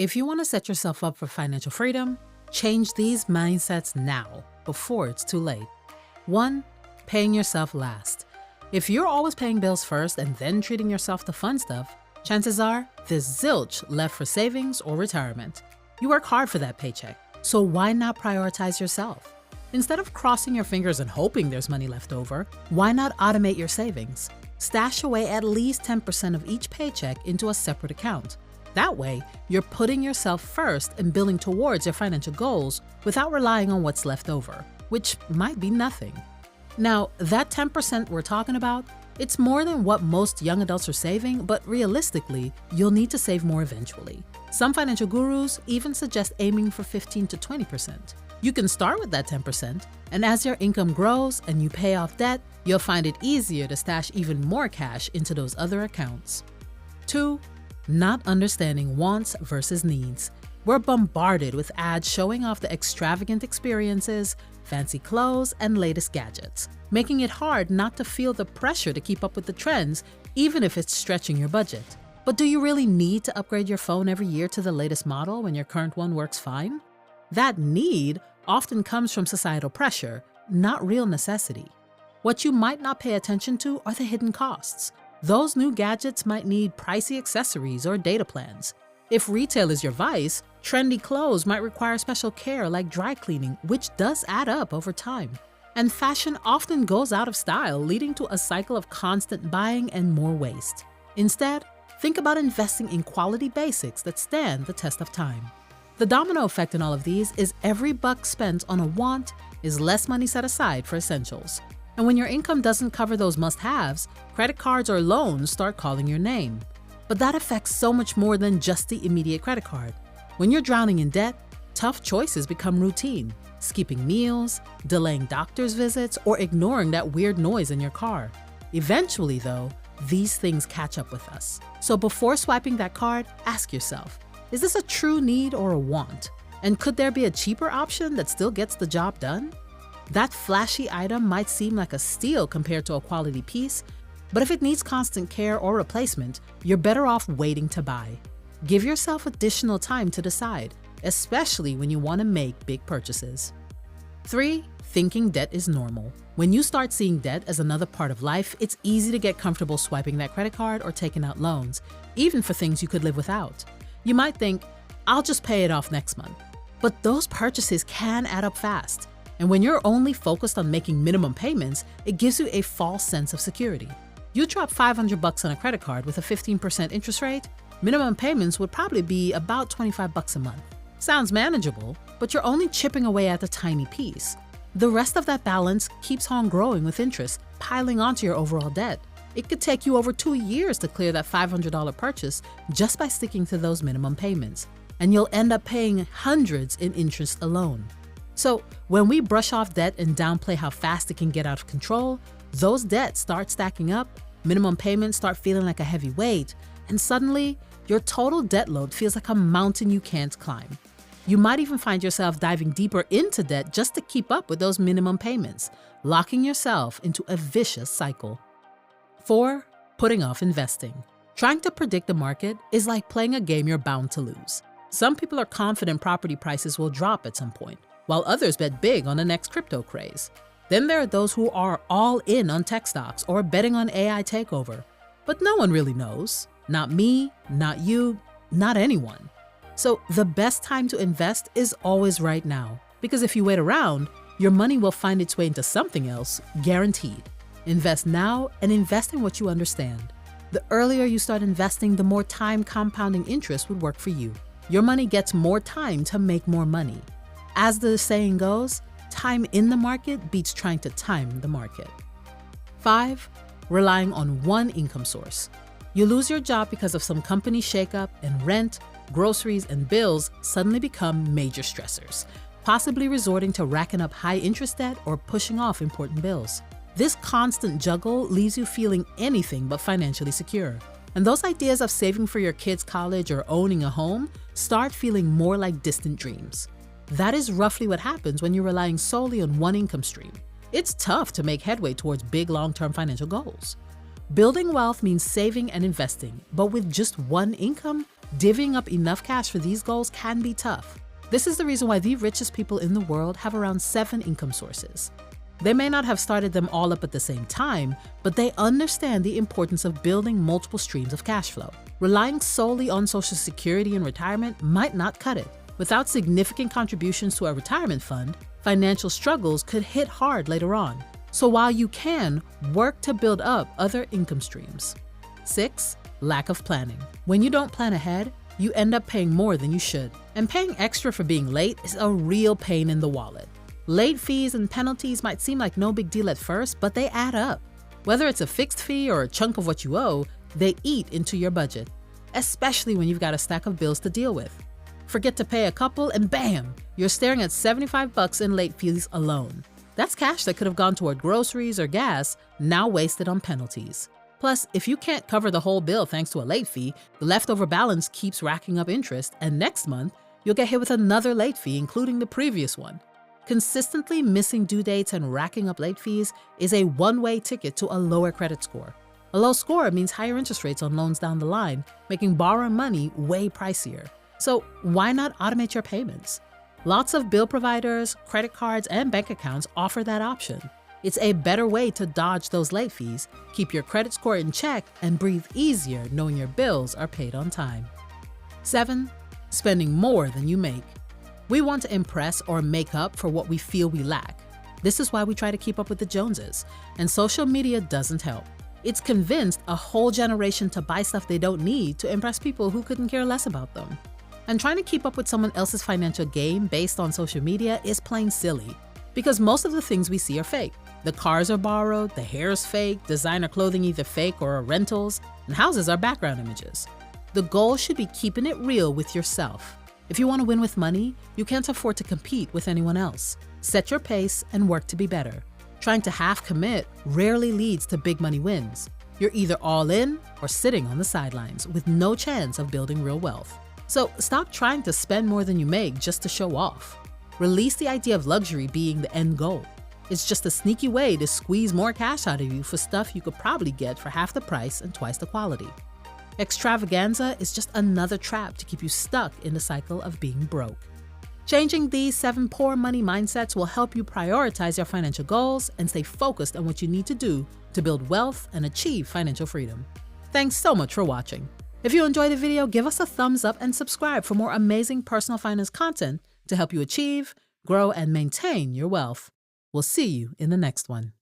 If you want to set yourself up for financial freedom, change these mindsets now, before it's too late. 1. Paying yourself last. If you're always paying bills first and then treating yourself to fun stuff, chances are there's zilch left for savings or retirement. You work hard for that paycheck, so why not prioritize yourself? Instead of crossing your fingers and hoping there's money left over, why not automate your savings? Stash away at least 10% of each paycheck into a separate account. That way, you're putting yourself first and building towards your financial goals without relying on what's left over, which might be nothing. Now, that 10% we're talking about, it's more than what most young adults are saving, but realistically, you'll need to save more eventually. Some financial gurus even suggest aiming for 15 to 20%. You can start with that 10%, and as your income grows and you pay off debt, you'll find it easier to stash even more cash into those other accounts. 2. Not understanding wants versus needs. We're bombarded with ads showing off the extravagant experiences, fancy clothes, and latest gadgets, making it hard not to feel the pressure to keep up with the trends, even if it's stretching your budget. But do you really need to upgrade your phone every year to the latest model when your current one works fine? That need often comes from societal pressure, not real necessity. What you might not pay attention to are the hidden costs. Those new gadgets might need pricey accessories or data plans. If retail is your vice, trendy clothes might require special care like dry cleaning, which does add up over time. And fashion often goes out of style, leading to a cycle of constant buying and more waste. Instead, think about investing in quality basics that stand the test of time. The domino effect in all of these is every buck spent on a want is less money set aside for essentials. And when your income doesn't cover those must-haves, credit cards or loans start calling your name. But that affects so much more than just the immediate credit card. When you're drowning in debt, tough choices become routine. Skipping meals, delaying doctor's visits, or ignoring that weird noise in your car. Eventually, though, these things catch up with us. So before swiping that card, ask yourself, is this a true need or a want? And could there be a cheaper option that still gets the job done? That flashy item might seem like a steal compared to a quality piece, but if it needs constant care or replacement, you're better off waiting to buy. Give yourself additional time to decide, especially when you want to make big purchases. 3. Thinking debt is normal. When you start seeing debt as another part of life, it's easy to get comfortable swiping that credit card or taking out loans, even for things you could live without. You might think, I'll just pay it off next month. But those purchases can add up fast. And when you're only focused on making minimum payments, it gives you a false sense of security. You drop $500 on a credit card with a 15% interest rate, minimum payments would probably be about $25 a month. Sounds manageable, but you're only chipping away at a tiny piece. The rest of that balance keeps on growing with interest, piling onto your overall debt. It could take you over 2 years to clear that $500 purchase just by sticking to those minimum payments, and you'll end up paying hundreds in interest alone. So when we brush off debt and downplay how fast it can get out of control, those debts start stacking up, minimum payments start feeling like a heavy weight, and suddenly your total debt load feels like a mountain you can't climb. You might even find yourself diving deeper into debt just to keep up with those minimum payments, locking yourself into a vicious cycle. 4. Putting off investing. Trying to predict the market is like playing a game you're bound to lose. Some people are confident property prices will drop at some point, while others bet big on the next crypto craze. Then there are those who are all in on tech stocks or betting on AI takeover. But no one really knows. Not me, not you, not anyone. So the best time to invest is always right now, because if you wait around, your money will find its way into something else, guaranteed. Invest now and invest in what you understand. The earlier you start investing, the more time compounding interest would work for you. Your money gets more time to make more money. As the saying goes, time in the market beats trying to time the market. 5. Relying on one income source. You lose your job because of some company shakeup, and rent, groceries, and bills suddenly become major stressors, possibly resorting to racking up high interest debt or pushing off important bills. This constant juggle leaves you feeling anything but financially secure. And those ideas of saving for your kids' college or owning a home start feeling more like distant dreams. That is roughly what happens when you're relying solely on one income stream. It's tough to make headway towards big long-term financial goals. Building wealth means saving and investing, but with just one income, Divvying up enough cash for these goals can be tough. This is the reason why the richest people in the world have around 7 income sources. They may not have started them all up at the same time, but they understand the importance of building multiple streams of cash flow. Relying solely on Social Security in retirement might not cut it. Without significant contributions to a retirement fund, financial struggles could hit hard later on. So while you can, work to build up other income streams. 6. Lack of planning. When you don't plan ahead, you end up paying more than you should. And paying extra for being late is a real pain in the wallet. Late fees and penalties might seem like no big deal at first, but they add up. Whether it's a fixed fee or a chunk of what you owe, they eat into your budget, especially when you've got a stack of bills to deal with. Forget to pay a couple and bam, you're staring at $75 in late fees alone. That's cash that could have gone toward groceries or gas, now wasted on penalties. Plus, if you can't cover the whole bill thanks to a late fee, the leftover balance keeps racking up interest, and next month, you'll get hit with another late fee, including the previous one. Consistently missing due dates and racking up late fees is a one-way ticket to a lower credit score. A low score means higher interest rates on loans down the line, making borrowing money way pricier. So why not automate your payments? Lots of bill providers, credit cards, and bank accounts offer that option. It's a better way to dodge those late fees, keep your credit score in check, and breathe easier knowing your bills are paid on time. 7. Spending more than you make. We want to impress or make up for what we feel we lack. This is why we try to keep up with the Joneses, and social media doesn't help. It's convinced a whole generation to buy stuff they don't need to impress people who couldn't care less about them. And trying to keep up with someone else's financial game based on social media is plain silly, because most of the things we see are fake. The cars are borrowed, the hair is fake, designer clothing either fake or are rentals, and houses are background images. The goal should be keeping it real with yourself. If you want to win with money, you can't afford to compete with anyone else. Set your pace and work to be better. Trying to half commit rarely leads to big money wins. You're either all in or sitting on the sidelines with no chance of building real wealth. So stop trying to spend more than you make just to show off. Release the idea of luxury being the end goal. It's just a sneaky way to squeeze more cash out of you for stuff you could probably get for half the price and twice the quality. Extravaganza is just another trap to keep you stuck in the cycle of being broke. Changing these 7 poor money mindsets will help you prioritize your financial goals and stay focused on what you need to do to build wealth and achieve financial freedom. Thanks so much for watching. If you enjoyed the video, give us a thumbs up and subscribe for more amazing personal finance content to help you achieve, grow, and maintain your wealth. We'll see you in the next one.